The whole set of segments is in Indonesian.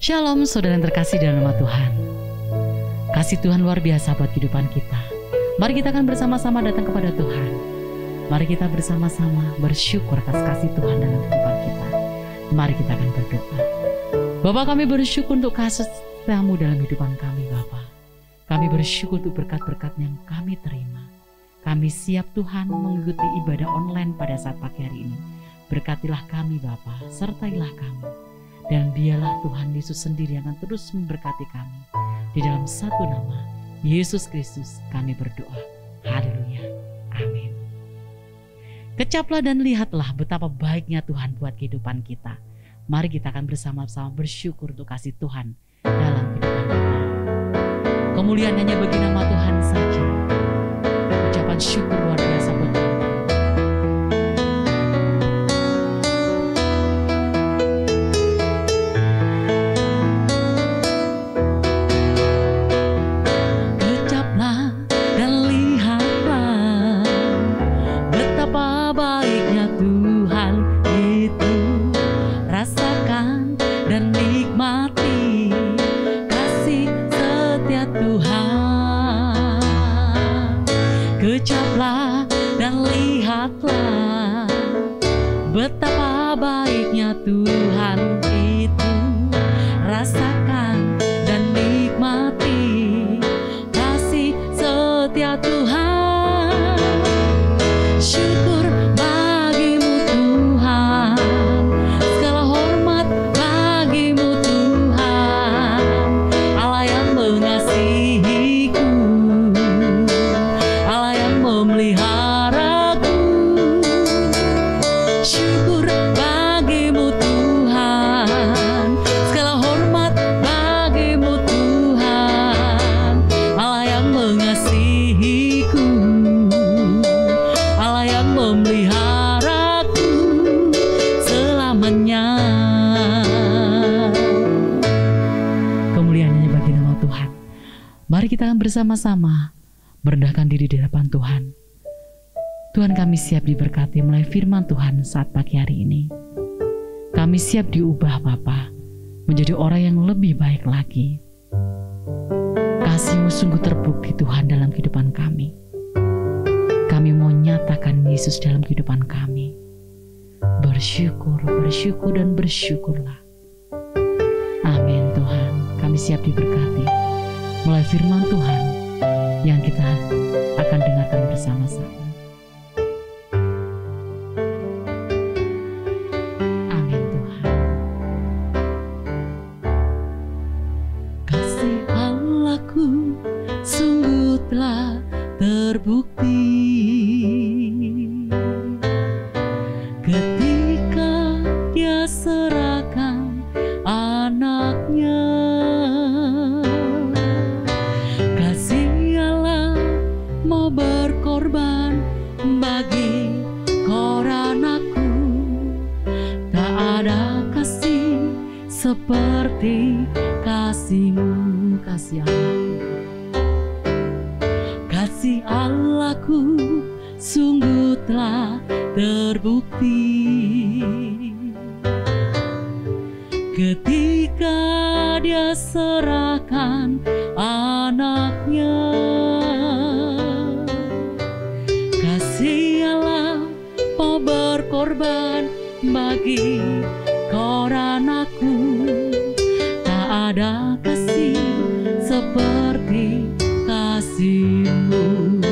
Shalom saudara yang terkasih dalam nama Tuhan. Kasih Tuhan luar biasa buat kehidupan kita. Mari kita akan bersama-sama datang kepada Tuhan. Mari kita bersama-sama bersyukur atas kasih Tuhan dalam kehidupan kita. Mari kita akan berdoa. Bapa, kami bersyukur untuk kasih setiamu dalam kehidupan kami, Bapa. Kami bersyukur untuk berkat-berkat yang kami terima. Kami siap Tuhan mengikuti ibadah online pada saat pagi hari ini. Berkatilah kami Bapa, sertailah kami. Dan biarlah Tuhan Yesus sendiri yang akan terus memberkati kami. Di dalam satu nama, Yesus Kristus kami berdoa. Haleluya. Amin. Kecaplah dan lihatlah betapa baiknya Tuhan buat kehidupan kita. Mari kita akan bersama-sama bersyukur untuk kasih Tuhan dalam kehidupan kita. Kemuliaan hanya bagi nama Tuhan saja. Ucapan syukur luar biasa buat Tuhan. Kecaplah dan lihatlah betapa baiknya Tuhan itu. Rasakan dan nikmati kasih setia Tuhan. Syukur bagimu Tuhan, segala hormat bagimu Tuhan, Allah yang mengasihiku, memeliharaku. Syukur bagimu Tuhan, segala hormat bagimu Tuhan, Allah yang mengasihiku, Allah yang memeliharaku selamanya. Kemuliaan hanya bagi nama Tuhan. Mari kita akan bersama-sama merendahkan diri di hadapan Tuhan. Tuhan, kami siap diberkati melalui firman Tuhan saat pagi hari ini. Kami siap diubah Bapa menjadi orang yang lebih baik lagi. Kasih-Mu sungguh terbukti Tuhan dalam kehidupan kami. Kami mau nyatakan Yesus dalam kehidupan kami. Bersyukur, bersyukur dan bersyukurlah. Amin Tuhan. Kami siap diberkati melalui firman Tuhan yang kita akan dengarkan bersama-sama. Amin Tuhan. Kasih Allahku sungguh telah terbukti ketika Dia serahkan anaknya. Berkorban bagi koranaku, tak ada kasih seperti kasih-Mu, kasih Allahku. Kasih Allahku sungguh telah terbukti ketika Dia serahkan anaknya. Kasih Allah mau berkorban bagi koranaku, tak ada kasih seperti kasih-Mu.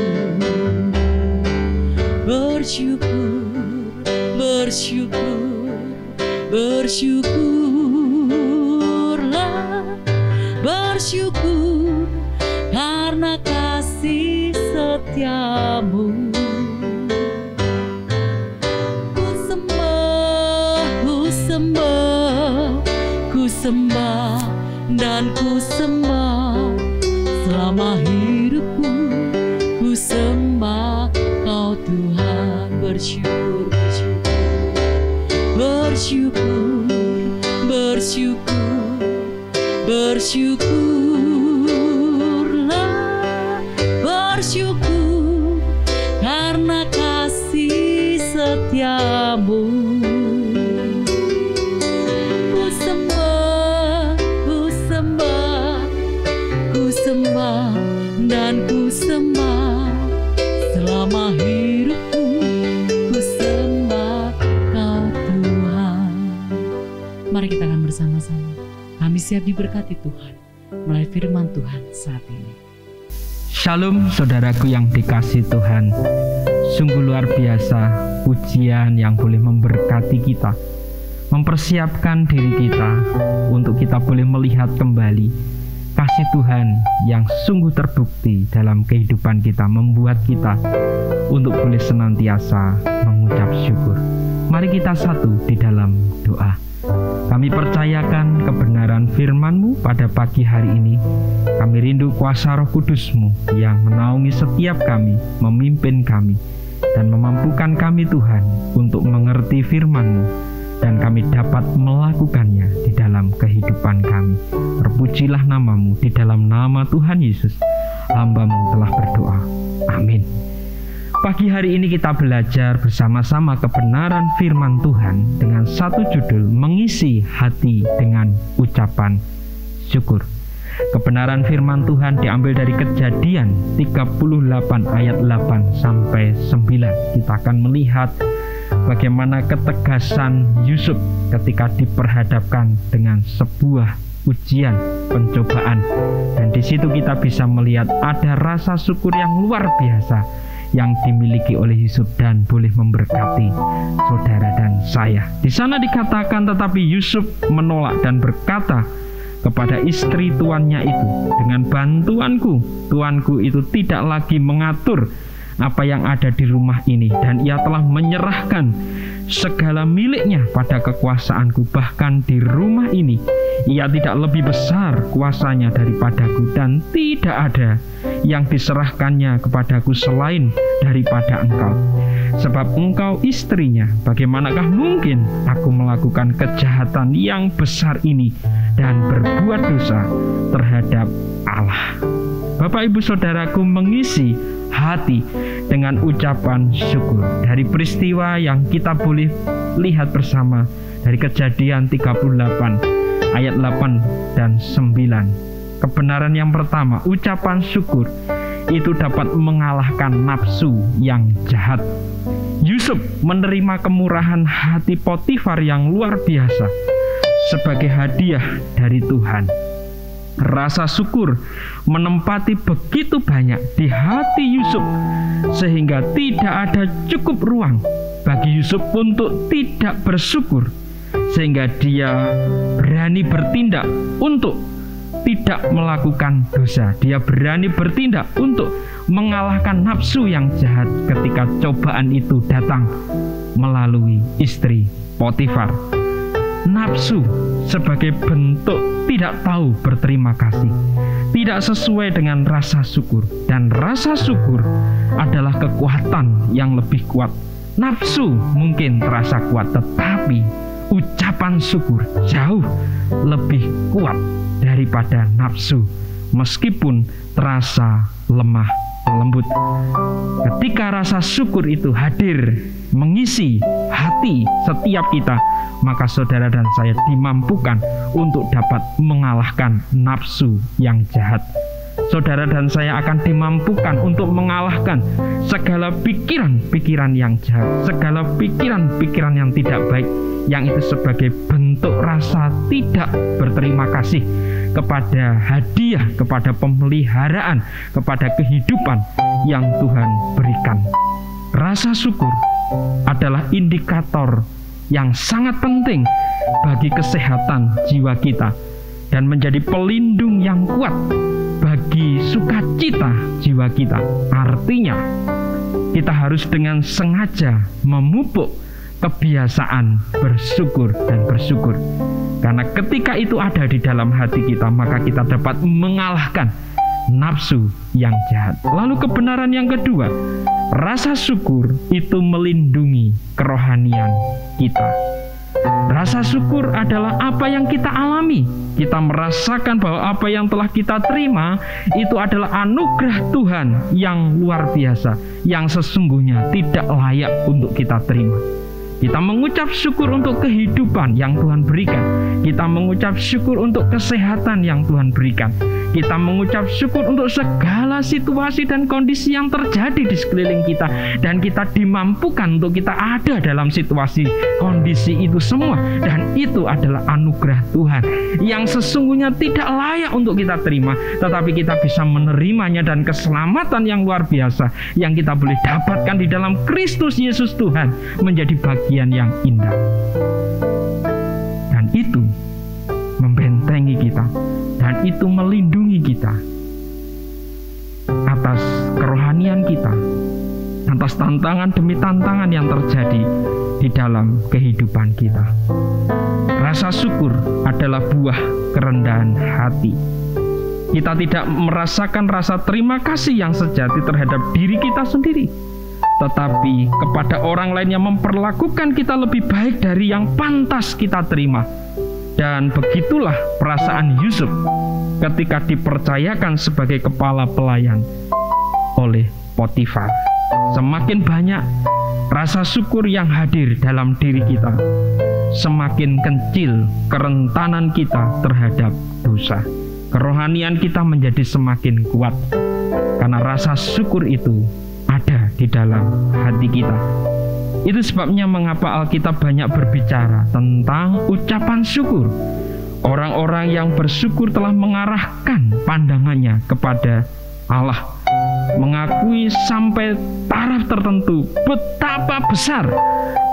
Bersyukur, bersyukur, bersyukurlah, bersyukur karena kasih setia-Mu. Ku sembah dan ku sembah selama hidupku. Ku sembah Kau Tuhan. Bersyukur, bersyukur, bersyukur, bersyukurlah, bersyukur karena kasih setia-Mu. sembah dan ku sembah selama hidupku, ku sembah Kau Tuhan. Mari kita akan bersama-sama. Kami siap diberkati Tuhan melalui firman Tuhan saat ini. Shalom saudaraku yang dikasihi Tuhan. Sungguh luar biasa ujian yang boleh memberkati kita, mempersiapkan diri kita untuk kita boleh melihat kembali kasih Tuhan yang sungguh terbukti dalam kehidupan kita, membuat kita untuk boleh senantiasa mengucap syukur. Mari kita satu di dalam doa. Kami percayakan kebenaran firman-Mu pada pagi hari ini. Kami rindu kuasa Roh Kudus-Mu yang menaungi setiap kami, memimpin kami, dan memampukan kami Tuhan untuk mengerti firman-Mu, dan kami dapat melakukannya di dalam kehidupan kami. Terpujilah nama-Mu, di dalam nama Tuhan Yesus hamba-Mu telah berdoa. Amin. Pagi hari ini kita belajar bersama-sama kebenaran firman Tuhan dengan satu judul, mengisi hati dengan ucapan syukur. Kebenaran firman Tuhan diambil dari Kejadian 38 ayat 8 sampai 9. Kita akan melihat bagaimana ketegasan Yusuf ketika diperhadapkan dengan sebuah ujian, pencobaan. Dan di situ kita bisa melihat ada rasa syukur yang luar biasa yang dimiliki oleh Yusuf dan boleh memberkati saudara dan saya. Di sana dikatakan, tetapi Yusuf menolak dan berkata kepada istri tuannya itu, dengan bantuanku, tuanku itu tidak lagi mengatur apa yang ada di rumah ini, dan ia telah menyerahkan segala miliknya pada kekuasaanku. Bahkan di rumah ini ia tidak lebih besar kuasanya daripadaku, dan tidak ada yang diserahkannya kepadaku selain daripada engkau. Sebab engkau istrinya, bagaimanakah mungkin aku melakukan kejahatan yang besar ini dan berbuat dosa terhadap Allah. Bapak Ibu Saudaraku, mengisi hati dengan ucapan syukur dari peristiwa yang kita boleh lihat bersama dari Kejadian 38 ayat 8 dan 9. Kebenaran yang pertama, ucapan syukur itu dapat mengalahkan nafsu yang jahat. Yusuf menerima kemurahan hati Potifar yang luar biasa sebagai hadiah dari Tuhan. Rasa syukur menempati begitu banyak di hati Yusuf sehingga tidak ada cukup ruang bagi Yusuf untuk tidak bersyukur, sehingga dia berani bertindak untuk tidak melakukan dosa. Dia berani bertindak untuk mengalahkan nafsu yang jahat ketika cobaan itu datang melalui istri Potifar. Nafsu sebagai bentuk tidak tahu berterima kasih, tidak sesuai dengan rasa syukur. Dan rasa syukur adalah kekuatan yang lebih kuat. Nafsu mungkin terasa kuat, tetapi ucapan syukur jauh lebih kuat daripada nafsu, meskipun terasa lemah lembut. Ketika rasa syukur itu hadir mengisi hati setiap kita, maka saudara dan saya dimampukan untuk dapat mengalahkan nafsu yang jahat. Saudara dan saya akan dimampukan untuk mengalahkan segala pikiran-pikiran yang jahat, segala pikiran-pikiran yang tidak baik, yang itu sebagai bentuk rasa tidak berterima kasih kepada hadiah, kepada pemeliharaan, kepada kehidupan yang Tuhan berikan. Rasa syukur adalah indikator yang sangat penting bagi kesehatan jiwa kita dan menjadi pelindung yang kuat bagi sukacita jiwa kita. Artinya, kita harus dengan sengaja memupuk kebiasaan bersyukur dan bersyukur. Karena ketika itu ada di dalam hati kita, maka kita dapat mengalahkan nafsu yang jahat. Lalu kebenaran yang kedua, rasa syukur itu melindungi kerohanian kita. Rasa syukur adalah apa yang kita alami. Kita merasakan bahwa apa yang telah kita terima itu adalah anugerah Tuhan yang luar biasa, yang sesungguhnya tidak layak untuk kita terima. Kita mengucap syukur untuk kehidupan yang Tuhan berikan. Kita mengucap syukur untuk kesehatan yang Tuhan berikan. Kita mengucap syukur untuk segala situasi dan kondisi yang terjadi di sekeliling kita, dan kita dimampukan untuk kita ada dalam situasi kondisi itu semua. Dan itu adalah anugerah Tuhan yang sesungguhnya tidak layak untuk kita terima, tetapi kita bisa menerimanya, dan keselamatan yang luar biasa yang kita boleh dapatkan di dalam Kristus Yesus Tuhan menjadi bagian yang indah. Dan itu membentengi kita, dan itu melindungi kita atas kerohanian kita, atas tantangan demi tantangan yang terjadi di dalam kehidupan kita. Rasa syukur adalah buah kerendahan hati. Kita tidak merasakan rasa terima kasih yang sejati terhadap diri kita sendiri, tetapi kepada orang lain yang memperlakukan kita lebih baik dari yang pantas kita terima. Dan begitulah perasaan Yusuf ketika dipercayakan sebagai kepala pelayan oleh Potifar. Semakin banyak rasa syukur yang hadir dalam diri kita, semakin kecil kerentanan kita terhadap dosa. Kerohanian kita menjadi semakin kuat karena rasa syukur itu ada di dalam hati kita. Itu sebabnya mengapa Alkitab banyak berbicara tentang ucapan syukur. Orang-orang yang bersyukur telah mengarahkan pandangannya kepada Allah, mengakui sampai taraf tertentu betapa besar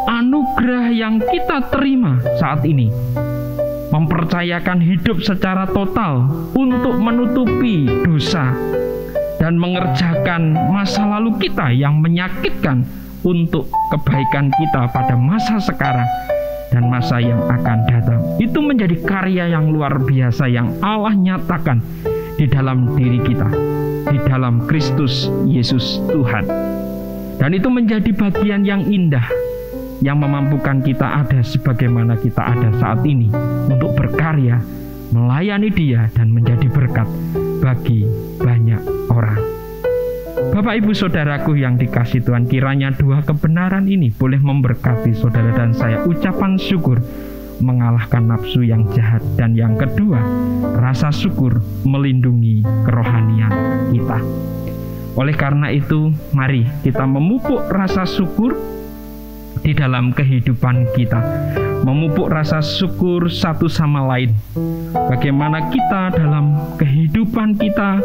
anugerah yang kita terima saat ini. Mempercayakan hidup secara total untuk menutupi dosa dan mengerjakan masa lalu kita yang menyakitkan untuk kebaikan kita pada masa sekarang dan masa yang akan datang. Itu menjadi karya yang luar biasa yang Allah nyatakan di dalam diri kita, di dalam Kristus Yesus Tuhan. Dan itu menjadi bagian yang indah yang memampukan kita ada sebagaimana kita ada saat ini untuk berkarya, melayani Dia, dan menjadi berkat bagi banyak orang. Bapak Ibu Saudaraku yang dikasihi Tuhan, kiranya dua kebenaran ini boleh memberkati saudara dan saya. Ucapan syukur mengalahkan nafsu yang jahat, dan yang kedua, rasa syukur melindungi kerohanian kita. Oleh karena itu, mari kita memupuk rasa syukur di dalam kehidupan kita, memupuk rasa syukur satu sama lain. Bagaimana kita dalam kehidupan kita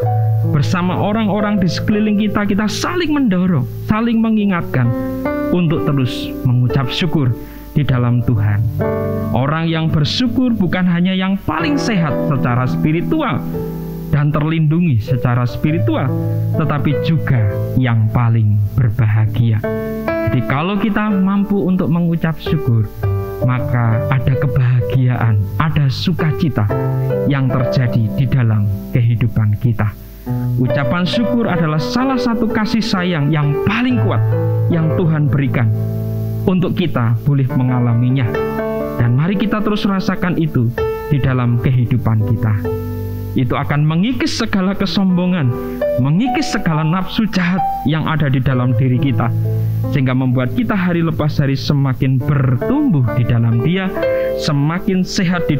bersama orang-orang di sekeliling kita, kita saling mendorong, saling mengingatkan untuk terus mengucap syukur di dalam Tuhan. Orang yang bersyukur bukan hanya yang paling sehat secara spiritual dan terlindungi secara spiritual, tetapi juga yang paling berbahagia. Jadi kalau kita mampu untuk mengucap syukur, maka ada kebahagiaan, ada sukacita yang terjadi di dalam kehidupan kita. Ucapan syukur adalah salah satu kasih sayang yang paling kuat yang Tuhan berikan untuk kita boleh mengalaminya. Dan mari kita terus rasakan itu di dalam kehidupan kita. Itu akan mengikis segala kesombongan, mengikis segala nafsu jahat yang ada di dalam diri kita, sehingga membuat kita hari lepas hari semakin bertumbuh di dalam Dia, semakin sehat di